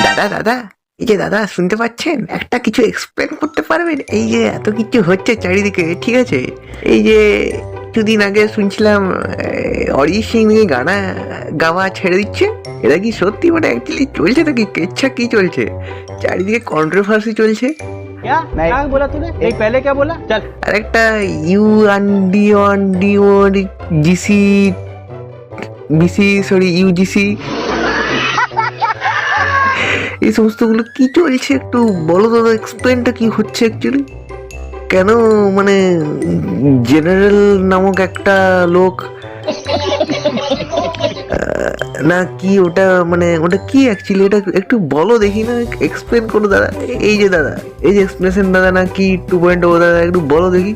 দাদা দাদা, এই যে দাদা শুনতে পাচ্ছেন, একটা কিছু এক্সপ্লেন করতে পারবেন? এই যে এত কিছু হচ্ছে চারিদিকে, ঠিক আছে, এই যে কিছুদিন আগে শুনছিলাম অরিজিৎ সিং নাকি গানা গাওয়া ছেড়ে দিচ্ছে। এটা কি সত্যি, মানে অ্যাকচুয়ালি চলছে নাকি কেচ্ছা কি চলছে? চারিদিকে কন্ট্রোভার্সি চলছে। क्या नहीं क्या बोला तूने? नहीं पहले क्या बोला? चल আর একটা জিসি বিসি, সরি ইউজিসি, এই সমস্তগুলো কি চলছে একটু বলো দাদা, এক্সপ্লেনটা কি হচ্ছে অ্যাকচুয়ালি? কেন মানে জেনারেল নামক একটা লোক না কি ওটা, মানে ওটা কি অ্যাকচুয়ালি, এটা একটু বলো দেখি না, এক্সপ্লেন করো দাদা। এই যে দাদা, এই যে এক্সপ্লেনেশন দাদা না কি 2.0 দাদা, একটু বলো দেখি।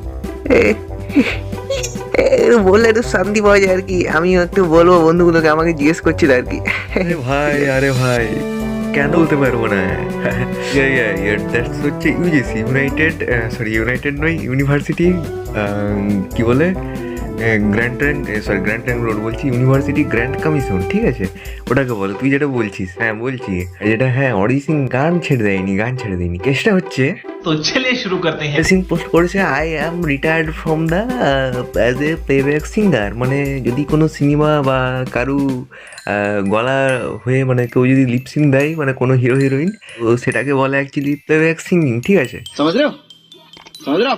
একটু বললে একটু শান্তি পাওয়া যায় আর কি। আমিও একটু বলবো বন্ধুগুলোকে, আমাকে জিজ্ঞেস করছিল আর কি। আরে ভাই, আরে ভাই, কেন বলতে পারবো না? দ্যাটস হচ্ছে ইউজিসি, ইউনাইটেড নয়, ইউনিভার্সিটি, কি বলে, গ্র্যান্ড ট্যাঙ্ক রোড বলছি, ইউনিভার্সিটি গ্র্যান্ড কমিশন, ঠিক আছে, ওটাকে বলো। তুই যেটা বলছিস, হ্যাঁ বলছি, যেটা, হ্যাঁ অরিজিৎ সিং গান ছেড়ে দেয়নি। কেসটা হচ্ছে, तो चलिए शुरू करते हैं। সিং পোস্ট করেছে, I am retired from the as a playback singer. মানে যদি কোনো সিনেমা বা কারু গলা হয়ে, মানে কেউ যদি লিপসিং দেয়, মানে কোনো হিরো হিরোইন, তো সেটাকে বলে অ্যাকচুয়ালি প্লেব্যাক সিঙ্গিং, ঠিক আছে।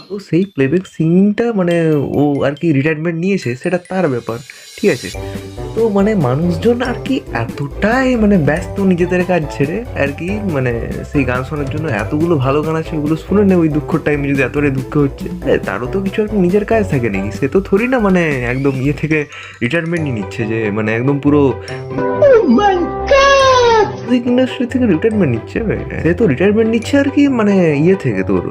তো সেই প্লেব্যাক সিঙ্গিংটা মানে ও আর কি রিটায়ারমেন্ট নিয়েছে, সেটা তার ব্যাপার, ঠিক আছে। তো মানে মানুষজন আর কি এতটাই মানে ব্যস্ত নিজেদের কাজ ছেড়ে আর কি, মানে সেই গান শোনার জন্য, এতগুলো ভালো গান আছে ওগুলো শুনে নেই ওই দুঃখর টাইমে, যদি এতটাই দুঃখ হচ্ছে, তারও তো কিছু একটা নিজের কাজ থাকে নাকি? সে তো থোড়ি না মানে একদম ইয়ে থেকে রিটায়ারমেন্ট নিয়ে নিচ্ছে, যে মানে একদম পুরো মিউজিক ইন্ডাস্ট্রি থেকে রিটায়ারমেন্ট নিচ্ছে। সে তো রিটায়ারমেন্ট নিচ্ছে আর কি, মানে ইয়ে থেকে তোর,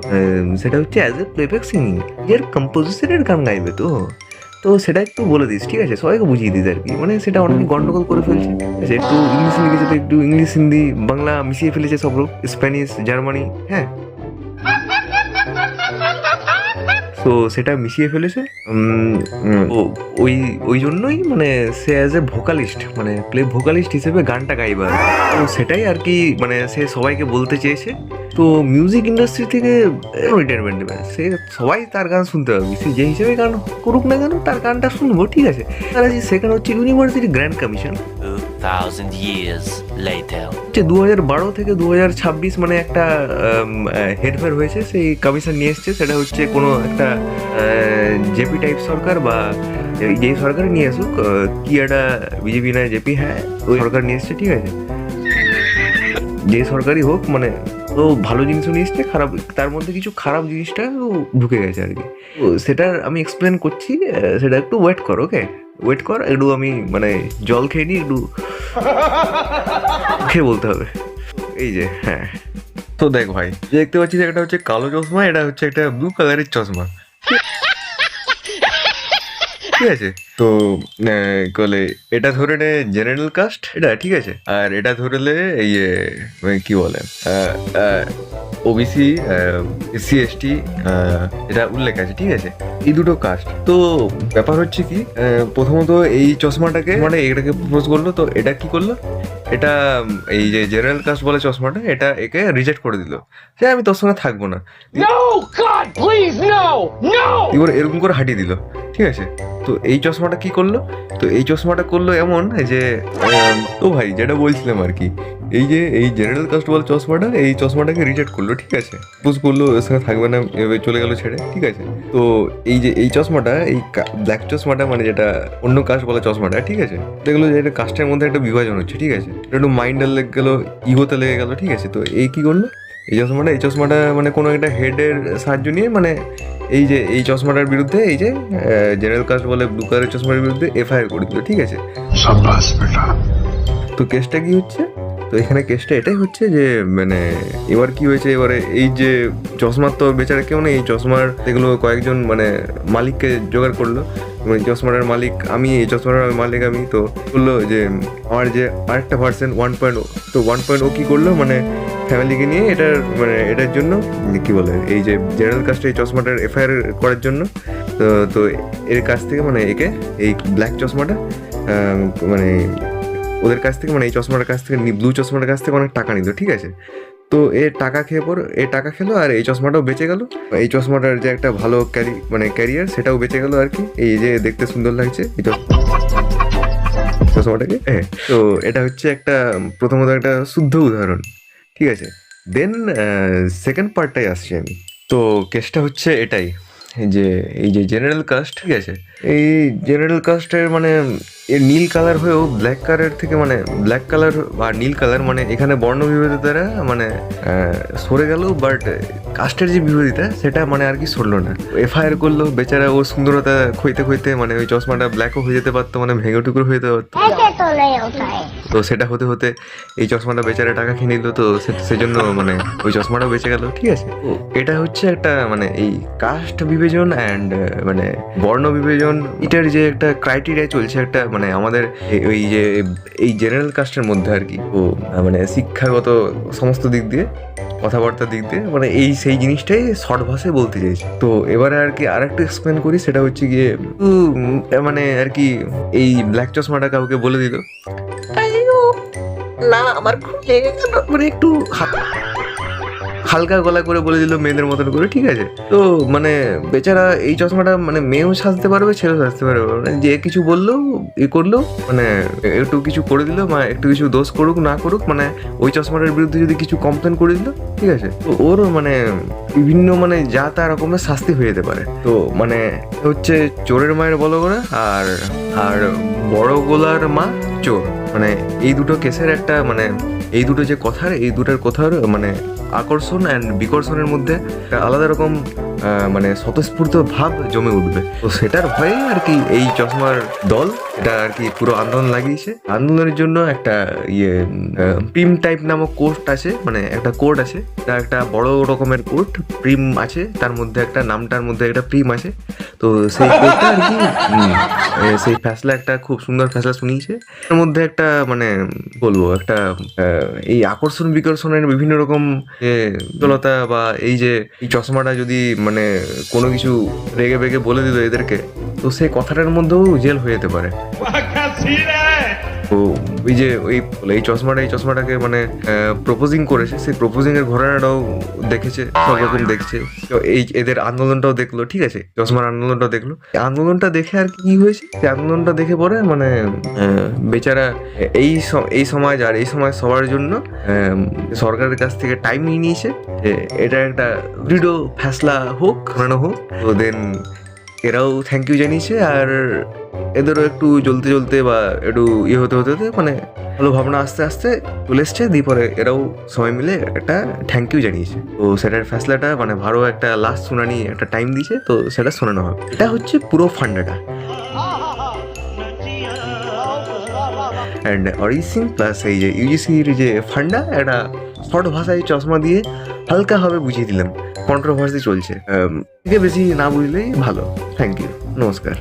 সেটা হচ্ছে অ্যাজ এ প্লেব্যাক সিঙ্গিং, এর কম্পোজিশনের গান গাইবে। তো তো সেটা একটু বলে দিস, ঠিক আছে, সবাইকে বুঝিয়ে দিস আর কি। মানে সেটা অনেকে গন্ডগোল করে ফেলছে, ঠিক আছে, একটু ইংলিশ লিখেছে তো একটু ইংলিশ হিন্দি বাংলা মিশিয়ে ফেলেছে সব লোক, স্প্যানিশ জার্মানি, হ্যাঁ। তো সেটা মিশিয়ে ফেলেছে। ওই ওই জন্যই মানে সে অ্যাজ এ ভোকালিস্ট, মানে ভোকালিস্ট হিসেবে গানটা গাইবার, তো সেটাই আর কি মানে সে সবাইকে বলতে চেয়েছে। তো মিউজিক ইন্ডাস্ট্রি থেকে রিটায়ারমেন্ট নেবে, সে সবাই তার গান শুনতে পারবে, সে যে হিসেবে গান করুক না কেন তার গানটা শুনবো, ঠিক আছে। আর সেখানে হচ্ছে university grand commission 2000 years later. 2012 থেকে 2026 মানে একটা হেরফের হয়েছে, সেই কমিশন নিয়ে এসছে। সেটা হচ্ছে কোনো একটা জেপি টাইপ সরকার, বা যেই সরকার নিয়ে আসুক, কি একটা বিজেপি না জেপি, হ্যাঁ ওই সরকার নিয়ে এসছে, ঠিক আছে, যে সরকারই হোক, মানে তো ভালো জিনিসও নিয়ে এসছে, খারাপ, তার মধ্যে কিছু খারাপ জিনিসটা ঢুকে গেছে আর কি। তো সেটার আমি এক্সপ্লেন করছি, সেটা একটু ওয়েট কর, ওকে, ওয়েট কর একটু, আমি মানে জল খেয়ে নিই একটু, খেয়ে বলতে হবে। এই যে, হ্যাঁ, তো দেখ ভাই, দেখতে পাচ্ছিস একটা হচ্ছে কালো চশমা, এটা হচ্ছে একটা ব্লু কালারের চশমা, ঠিক আছে। তো বলে এটা ধরে নে জেনারেল কাস্ট, এটা ঠিক আছে, আর এটা ধরে নে ইয়ে কি বলে ওবিসি, এসসি এসটি, এটা উল্লেখ আছে, ঠিক আছে, এই দুটো কাস্ট। তো ব্যাপার হচ্ছে কি, প্রথমত এই চশমাটাকে মানে এটাকে প্রপোজ করলো, তো এটা কি করলো, এটা এই যে জেনারেল কাস্ট বলে চশমাটা, এটা একে রিজেক্ট করে দিল, যে আমি তোর সঙ্গে থাকবো না, এবার এরকম করে হাঁটিয়ে দিল, ঠিক আছে। তো এই চশমাটা কি করলো, তো এই চশমাটা করলো এমন যে, তো ভাই যেটা বলছিলাম আর কি, এই যে এই জেনারেল কাস্ট বলে চশমাটা, এই চশমাটাকে রিজেক্ট করলো, ঠিক আছে, প্রপোজ করলো এর সঙ্গে থাকবে না, এভাবে চলে গেল ছেড়ে, ঠিক আছে। তো এই যে এই চশমাটা, এই ব্ল্যাক চশমাটা, মানে যেটা অন্য কাস্ট বলে চশমাটা, ঠিক আছে, দেখলো যে এটা কাস্টের মধ্যে একটা বিভাজন হচ্ছে, ঠিক আছে, এটা একটু মাইন্ডে লেগে গেলো, ইগোতে লেগে গেলো, ঠিক আছে। তো এই কি করলো, এই চশমাটা মানে কোনো একটা হেডের সাহায্য নিয়ে, মানে এই যে এই চশমাটার বিরুদ্ধে, এই যে জেনারেল কাস্ট বলে ব্লু কালারের চশমার বিরুদ্ধে এফআইআর করে দিল, ঠিক আছে। তো কেসটা কি হচ্ছে, তো এখানে কেসটা এটাই হচ্ছে যে মানে এবার কি হয়েছে, এবারে এই যে চশমার তো বেচারা কেউ নেই, এই চশমার এগুলো কয়েকজন মানে মালিককে জোগাড় করলো, মানে চশমাটার মালিক আমি, এই চশমাটার মালিক আমি। তো বললো যে আমার যে আরেকটা ভার্সন 1.0, তো 1.0 কি করলো, মানে ফ্যামিলিকে নিয়ে এটার মানে এটার জন্য কি বলে, এই যে জেনারেল কাস্টে এই চশমাটার এফআইআর করার জন্য, তো তো এর কাছ থেকে মানে একে এই ব্ল্যাক চশমাটা মানে ওদের কাছ থেকে মানে এই চশমাটার কাছ থেকে ব্লু চশমাটার কাছ থেকে অনেক টাকা নিত, ঠিক আছে। তো এ টাকা খেলো আর এই চশমাটাও বেঁচে গেল। এই চশমাটার যে একটা ভালো ক্যারিয়ার সেটাও বেঁচে গেল আর কি। এই যে দেখতে সুন্দর লাগছে এই চশমাটাকে, হ্যাঁ। তো এটা হচ্ছে একটা প্রথমত একটা শুদ্ধ উদাহরণ, ঠিক আছে। দেন সেকেন্ড পার্টটাই আসছি আমি। তো কেসটা হচ্ছে এটাই যে এই যে জেনারেল কাস্ট, ঠিক আছে, এই জেনারেল কাস্টের মানে এর নীল কালার হয়েও ব্ল্যাক কালার থেকে মানে ব্ল্যাক কালার বা নীল কালার মানে এখানে বর্ণ বিভেদিতারা মানে সরে গেল, বাট কাস্টের যে বিভেদিতা সেটা মানে আর কি সরলো না। এফআইআর করলো, বেচারা ওর সুন্দরতা খুঁজতে মানে ওই চশমাটা ব্ল্যাকও হয়ে যেতে পারতো, মানে ভেঙে টুকরো হয়ে যেতে পারতো। তো সেটা হতে এই চশমাটা বেচারা টাকা খেয়ে নিল, তো সেজন্য মানে ওই চশমাটাও বেঁচে গেল, ঠিক আছে। তো এটা হচ্ছে একটা মানে এই কাস্ট বিভাজন অ্যান্ড মানে বর্ণ বিভাজন, এটার যে একটা ক্রাইটেরিয়া চলছে একটা মানে আমাদের ওই যে এই জেনারেল কাস্টের মধ্যে আর কি। তো মানে শিক্ষাগত সমস্ত দিক দিয়ে, কথাবার্তার দিক দিয়ে মানে এই সেই জিনিসটাই শর্ট ভাষায় বলতে চাইছি। তো এবারে আর কি আর একটু এক্সপ্লেন করি, সেটা হচ্ছে গিয়ে মানে আর কি এই ব্ল্যাক চশমাটা কাউকে বলে দিল, না আমার খুব লেগে গেল, মানে একটু হালকা গলা করে বলে দিল মেয়েদের মতন করে, ঠিক আছে। তো মানে বেচারা এই চশমাটা মানে মেয়েও সাজতে পারবে, ছেলেও সাজতে পারবে, মানে যে কিছু বললো করলো মানে একটু কিছু করে দিল, মানে একটু কিছু দোষ করুক না করুক, মানে ওই চশমাটার বিরুদ্ধে যদি কিছু কমপ্লেন করে দিল, ঠিক আছে, তো ওর মানে বিভিন্ন মানে যা তা রকমের শাস্তি হয়ে যেতে পারে। তো মানে হচ্ছে চোরের মায়ের বলো করে আর বড় গোলার মা চোর, মানে এই দুটো কেসের একটা মানে এই দুটো যে এই দুটার কথার মানে আকর্ষণ অ্যান্ড বিকর্ষণের মধ্যে একটা আলাদা রকম মানে স্বতঃস্ফূর্ত ভাব জমে উঠবে। তো সেটার ভয়ে আর কি এই চশমার দল এটা আর কি পুরো আন্দোলন লাগিয়েছে। আন্দোলনের জন্য একটা প্রিম টাইপ নামক কোর্ট আছে, মানে একটা কোড আছে, তার একটা বড় রকমের কোড প্রিম আছে, তার মধ্যে একটা নামটার মধ্যে একটা প্রিম আছে। তো সেই কোডটা আর কি সেই ফ্যাসলা একটা খুব সুন্দর ফ্যাসলা শুনিয়েছে। এর মধ্যে একটা মানে বলবো একটা এই আকর্ষণ বিকর্ষণের বিভিন্ন রকম জলতা বা এই যে এই চশমাটা যদি মানে কোনো কিছু রেগে বেগে বলে দিল এদেরকে, তো সেই কথাটার মধ্যেও জেল হয়ে যেতে পারে। তো ওই যে এই চশমাটাকে মানে প্রপোজিং করেছে, সেই প্রপোজিং এর ঘটনাটাও দেখেছে, সব রকম দেখছে। তো এই এদের আন্দোলনটাও দেখলো, ঠিক আছে, চশমার আন্দোলনটাও দেখলো। আন্দোলনটা দেখে আর কি হয়েছে, সেই আন্দোলনটা দেখে পরে মানে বেচারা এই সমাজ আর এই সমাজ সবার জন্য সরকারের কাছ থেকে টাইম নিয়ে নিয়েছে যে এটা একটা দৃঢ় ফ্যাসলা হোক, ঘোরানো হোক। তো দেন এরাও থ্যাংক ইউ জানিয়েছে, আর এদেরও একটু জ্বলতে বা একটু হতে মানে ভালো ভাবনা আস্তে আস্তে চলে এসছে, দিয়ে পরে এরাও সবাই মিলে একটা থ্যাংক ইউ জানিয়েছে। তো সেটার ফ্যাসলাটা মানে ভালো একটা লাস্ট শুনানি একটা টাইম দিয়েছে, তো সেটা শোনানো হবে। এটা হচ্ছে পুরো ফান্ডাটা। অ্যান্ড অরিজিৎ সিং প্লাস এই যে ইউজিসির যে ফান্ডা একটা শর্ট ভাষায় চশমা দিয়ে হালকাভাবে বুঝিয়ে দিলাম। কন্ট্রোভার্সি চলছে, থেকে বেশি না বুঝলেই ভালো। থ্যাংক ইউ, নমস্কার।